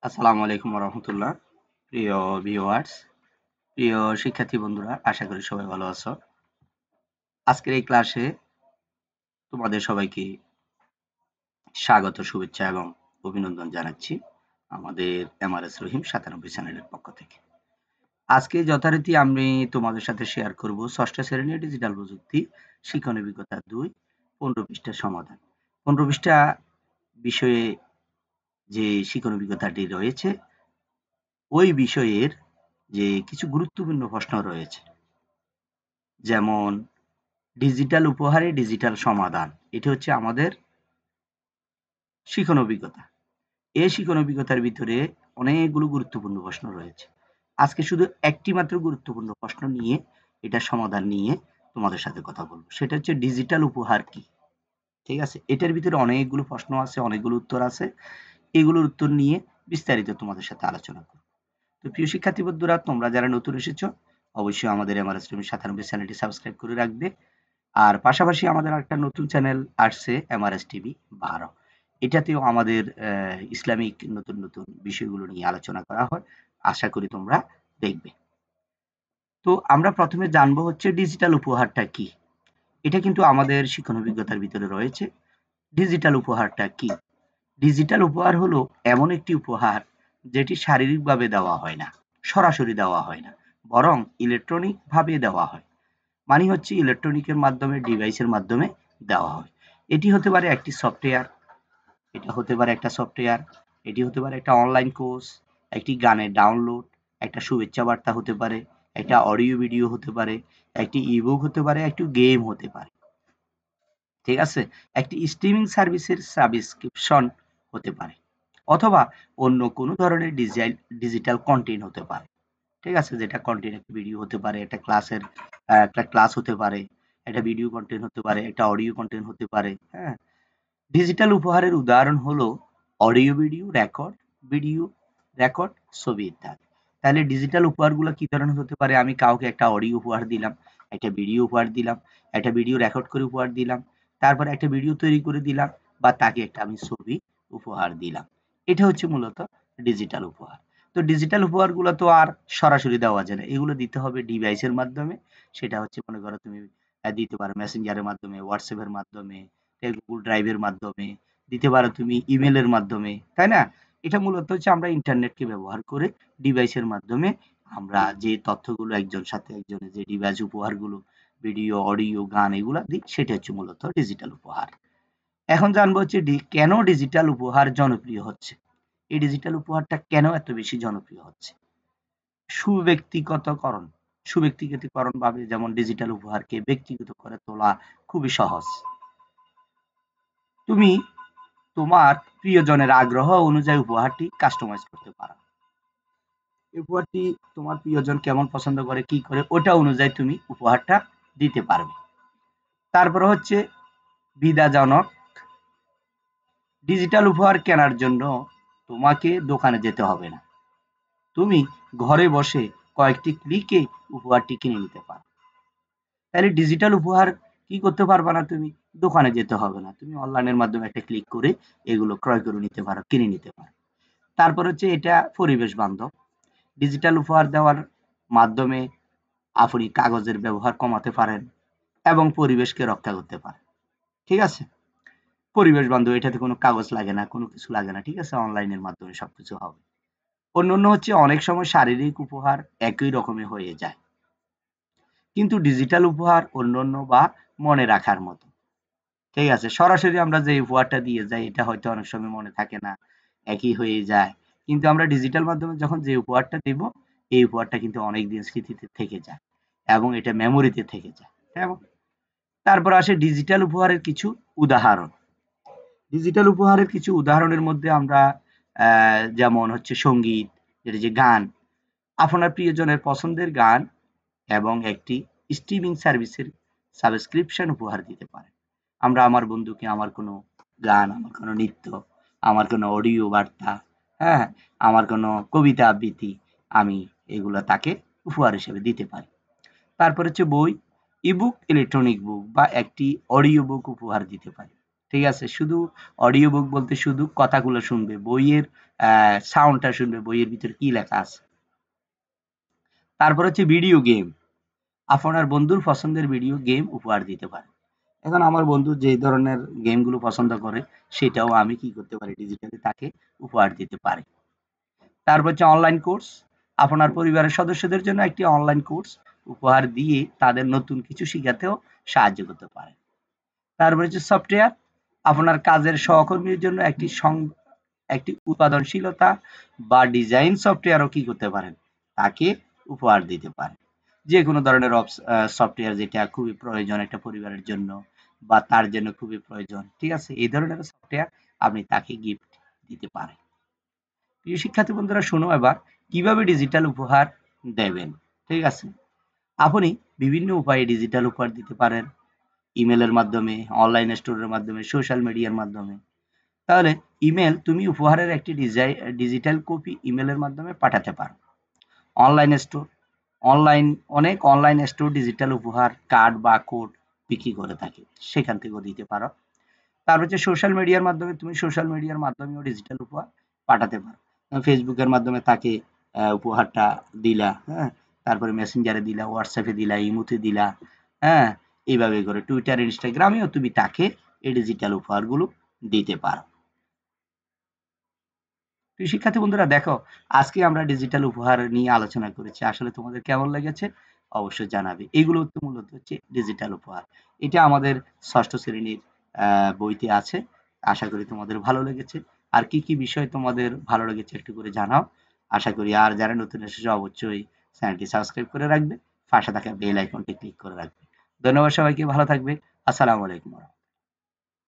আসসালামু আলাইকুম রহমতুল্লাহ। প্রিয় ভিউয়ার্স, প্রিয় শিক্ষার্থী বন্ধুরা, আশা করি সবাই ভালো আছো। আজকের এই ক্লাসে তোমাদের সবাইকে স্বাগত, শুভেচ্ছা এবং অভিনন্দন জানাচ্ছি আমাদের এমআরএস রহিম 97 চ্যানেলের পক্ষ থেকে। আজকে যথারীতি আমি তোমাদের সাথে শেয়ার করব ষষ্ঠ শ্রেণীর ডিজিটাল প্রযুক্তি শিক্ষণ অভিজ্ঞতা 2 15 পৃষ্ঠার সমাধান। 15 পৃষ্ঠা বিষয়ে যে শিক্ষণ অভিজ্ঞতাটি রয়েছে ওই বিষয়ের যে কিছু গুরুত্বপূর্ণ প্রশ্ন রয়েছে, যেমন ডিজিটাল উপহারে ডিজিটাল সমাধান। এটা হচ্ছে আমাদের শিখন অভিজ্ঞতা। এই শিখন অভিজ্ঞতার ভিতরে অনেকগুলো গুরুত্বপূর্ণ প্রশ্ন রয়েছে। আজকে শুধু একটি মাত্র গুরুত্বপূর্ণ প্রশ্ন নিয়ে, এটার সমাধান নিয়ে তোমাদের সাথে কথা বলবো। সেটা হচ্ছে ডিজিটাল উপহার কি? ঠিক আছে? এটার ভিতরে অনেকগুলো প্রশ্ন আছে, অনেকগুলো উত্তর আছে। এগুলোর উত্তর নিয়ে বিস্তারিত তোমাদের সাথে আলোচনা করব। তো প্রিয় শিক্ষার্থী বন্ধুরা, তোমরা যারা নতুন এসেছো অবশ্যই আমাদের এমআরএস রহিম 97 চ্যানেলটি সাবস্ক্রাইব করে রাখবে। আর পাশাপাশি আমাদের একটা নতুন চ্যানেল আসছে এমআরএস টিভি 12। এটাতেও আমাদের ইসলামিক নতুন নতুন বিষয়গুলো নিয়ে আলোচনা করা হয়। আশা করি তোমরা দেখবে। তো আমরা প্রথমে জানবো হচ্ছে ডিজিটাল উপহারটা কি। এটা কিন্তু আমাদের শিক্ষণ অভিজ্ঞতার ভিতরে রয়েছে। ডিজিটাল উপহারটা কি? ডিজিটাল উপহার হলো এমন একটি উপহার যেটি শারীরিকভাবে দেওয়া হয় না, সরাসরি দেওয়া হয় না, বরং ইলেকট্রনিক ভাবে দেওয়া হয়। মানে হচ্ছে ইলেকট্রনিকের মাধ্যমে, ডিভাইসের মাধ্যমে দেওয়া হয়। এটি হতে পারে একটি সফটওয়্যার, এটা হতে পারে একটা সফটওয়্যার, এটি হতে পারে একটা অনলাইন কোর্স, একটি গানের ডাউনলোড, একটা শুভেচ্ছা বার্তা হতে পারে, একটা অডিও ভিডিও হতে পারে, একটি ইবুক হতে পারে, একটি গেম হতে পারে। ঠিক আছে? একটি স্ট্রিমিং সার্ভিসের সাবস্ক্রিপশন হতে পারে, অথবা অন্য কোনো ধরনের ডিজিটাল কন্টেন্ট হতে পারে। ঠিক আছে? যেটা কন্টেন্ট একটা ভিডিও হতে পারে, একটা ক্লাস হতে পারে, একটা ভিডিও কন্টেন্ট হতে পারে, একটা অডিও কন্টেন্ট হতে পারে। হ্যাঁ? ডিজিটাল উপহারের উদাহরণ হলো অডিও ভিডিও রেকর্ড, ছবি ইত্যাদি। তাহলে ডিজিটাল উপহারগুলো কি ধরনের হতে পারে? আমি কাউকে একটা অডিও উপহার দিলাম, একটা ভিডিও উপহার দিলাম, একটা ভিডিও রেকর্ড করে উপহার দিলাম, তারপরে একটা ভিডিও তৈরি করে দিলাম, বা তাকে একটা আমি ছবি উপহার দিলাম। এটা হচ্ছে মূলত ডিজিটাল উপহার। তো ডিজিটাল উপহারগুলো তো আর সরাসরি দেওয়া যায় না, এগুলো দিতে হবে ডিভাইসের মাধ্যমে। সেটা হচ্ছে মনে করো তুমি দিতে পারো মেসেঞ্জারের মাধ্যমে, হোয়াটসঅ্যাপের মাধ্যমে, গুগল ড্রাইভের মাধ্যমে, দিতে পারো তুমি ইমেলের মাধ্যমে, তাই না? এটা মূলত হচ্ছে আমরা ইন্টারনেটকে ব্যবহার করে ডিভাইসের মাধ্যমে আমরা যে তথ্যগুলো একজন সাথে একজনের, যে ডিভাইস উপহারগুলো, ভিডিও, অডিও, গান এগুলা দিই, সেটা হচ্ছে মূলত ডিজিটাল উপহার। এখন জানবো হচ্ছে কেন ডিজিটাল উপহার জনপ্রিয় হচ্ছে। এই ডিজিটাল উপহারটা কেন এত বেশি জনপ্রিয় হচ্ছে? সুব্যক্তিগতকরণ। সুব্যক্তিগতকরণ ভাবে যেমন ডিজিটাল উপহারকে ব্যক্তিগত করে তোলা খুবই সহজ। তুমি তোমার প্রিয়জনের আগ্রহ অনুযায়ী উপহারটি কাস্টমাইজ করতে পারো। এই উপহারটি তোমার প্রিয়জন কেমন পছন্দ করে, কি করে, ওটা অনুযায়ী তুমি উপহারটা দিতে পারবে। তারপরে হচ্ছে বিধাজনক। ডিজিটাল উপহার কেনার জন্য তোমাকে দোকানে যেতে হবে না। তুমি ঘরে বসে কয়েকটি ক্লিকে উপহারটি কিনে নিতে পারো। তাহলে ডিজিটাল উপহার কি করতে পারবা না তুমি? দোকানে যেতে হবে না। তুমি অনলাইনের মাধ্যমে একটা ক্লিক করে এগুলো ক্রয় করে নিতে পারো, কিনে নিতে পারো। তারপর হচ্ছে এটা পরিবেশ বান্ধব। ডিজিটাল উপহার দেওয়ার মাধ্যমে আপনি কাগজের ব্যবহার কমাতে পারেন এবং পরিবেশকে রক্ষা করতে পারেন। ঠিক আছে? পরিবেশ বান্ধব, এটাতে কোনো কাগজ লাগে না, কোনো কিছু লাগে না। ঠিক আছে? অনলাইনের মাধ্যমে সবকিছু হবে। অন্যান্য হচ্ছে অনেক সময় শারীরিক উপহার একই রকমের হয়ে যায়। কিন্তু ডিজিটাল উপহার অন্যান্য বা মনে রাখার মতো। ঠিক আছে? সরাসরি আমরা যে উপহারটা দিয়ে যাই এটা হয়তো অনেক সময় মনে থাকে না, একই হয়ে যায়। কিন্তু আমরা ডিজিটাল মাধ্যমে যখন যে উপহারটা দেব, এই উপহারটা কিন্তু অনেকদিন স্মৃতিতে থেকে যায় এবং এটা মেমোরিতে থেকে যায়। এবং তারপর আসে ডিজিটাল উপহারের কিছু উদাহরণ। ডিজিটাল উপহারের কিছু উদাহরণের মধ্যে আমরা যেমন হচ্ছে সঙ্গীত, যেটা যে গান, আপনার প্রিয়জনের পছন্দের গান এবং একটি স্ট্রিমিং সার্ভিসের সাবস্ক্রিপশন উপহার দিতে পারেন। আমরা আমার বন্ধুকে আমার কোনো গান, আমার কোনো নৃত্য, আমার কোনো অডিও বার্তা, হ্যাঁ? আমার কোনো কবিতা আবৃত্তি, আমি এগুলা তাকে উপহার হিসেবে দিতে পারি। তারপর হচ্ছে বই, ইবুক, ইলেকট্রনিক বুক বা একটি অডিও বুক উপহার দিতে পারি। ঠিক আছে, শুধু অডিও বুক বলতে শুধু কথাগুলো শুনবে, বইয়ের সাউন্ডটা শুনবে, বইয়ের ভিতরে কি লেখা আছে। তারপর হচ্ছে ভিডিও গেম, আপনার বন্ধুর পছন্দের ভিডিও গেম উপহার দিতে পারে। এখন আমার বন্ধু যে ধরনের গেমগুলো পছন্দ করে সেটাও আমি কি করতে পারি, ডিজিটালি তাকে উপহার দিতে পারি। তারপর হচ্ছে অনলাইন কোর্স, আপনার পরিবারের সদস্যদের জন্য একটি অনলাইন কোর্স উপহার দিয়ে তাদের নতুন কিছু শিখাতেও সাহায্য করতে পারে। তারপর হচ্ছে সফটওয়্যার, আপনার কাজের সহকর্মীর জন্য একটি উৎপাদনশীলতা বা ডিজাইন সফটওয়্যারও কি করতে পারেন, তাকে উপহার দিতে পারেন। যে কোনো ধরনের সফটওয়্যার যেটা খুবই প্রয়োজন একটা পরিবারের জন্য বা তার জন্য খুবই প্রয়োজন, ঠিক আছে, এই ধরনের সফটওয়্যার আপনি তাকে গিফট দিতে পারেন। প্রিয় শিক্ষার্থী বন্ধুরা, শোনো এবার কিভাবে ডিজিটাল উপহার দেবেন। ঠিক আছে, আপনি বিভিন্ন উপায়ে ডিজিটাল উপহার দিতে পারেন। ইমেলের মাধ্যমে, অনলাইন স্টোরের মাধ্যমে, সোশ্যাল মিডিয়ার মাধ্যমে। তাহলে ইমেল, তুমি উপহারের একটি ডিজিটাল কপি ইমেলের মাধ্যমে পাঠাতে পারো। অনলাইন স্টোর, অনেক অনলাইন স্টোর ডিজিটাল উপহার কার্ড বা কোড বিক্রি করে থাকে, সেখান থেকেও দিতে পারো। তারপর হচ্ছে সোশ্যাল মিডিয়ার মাধ্যমে, তুমি সোশ্যাল মিডিয়ার মাধ্যমেও ডিজিটাল উপহার পাঠাতে পারো। ফেসবুকের মাধ্যমে তাকে উপহারটা দিলা, হ্যাঁ, তারপরে মেসেঞ্জারে দিলা, হোয়াটসঅ্যাপে দিলা, ইমোতে দিলা, হ্যাঁ, এইভাবে করে টুইটার, ইনস্টাগ্রামেও তুমি তাকে এই ডিজিটাল উপহারগুলো দিতে পারো। প্রিয় শিক্ষার্থী বন্ধুরা, দেখো আজকে আমরা ডিজিটাল উপহার নিয়ে আলোচনা করেছি, আসলে তোমাদের কেমন লেগেছে অবশ্যই জানাবে। এগুলো তো মূলত হচ্ছে ডিজিটাল উপহার, এটা আমাদের ষষ্ঠ শ্রেণীর বইতে আছে। আশা করি তোমাদের ভালো লেগেছে। আর কি কি বিষয় তোমাদের ভালো লেগেছে একটু করে জানাও। আশা করি আর যারা নতুন এসেছে অবশ্যই চ্যানেলটি সাবস্ক্রাইব করে রাখবে, পাশে থাকা বেল আইকনটি ক্লিক করে রাখবে। ধন্যবাদ সবাইকে, ভালো থাকবে। আসসালামু আলাইকুম।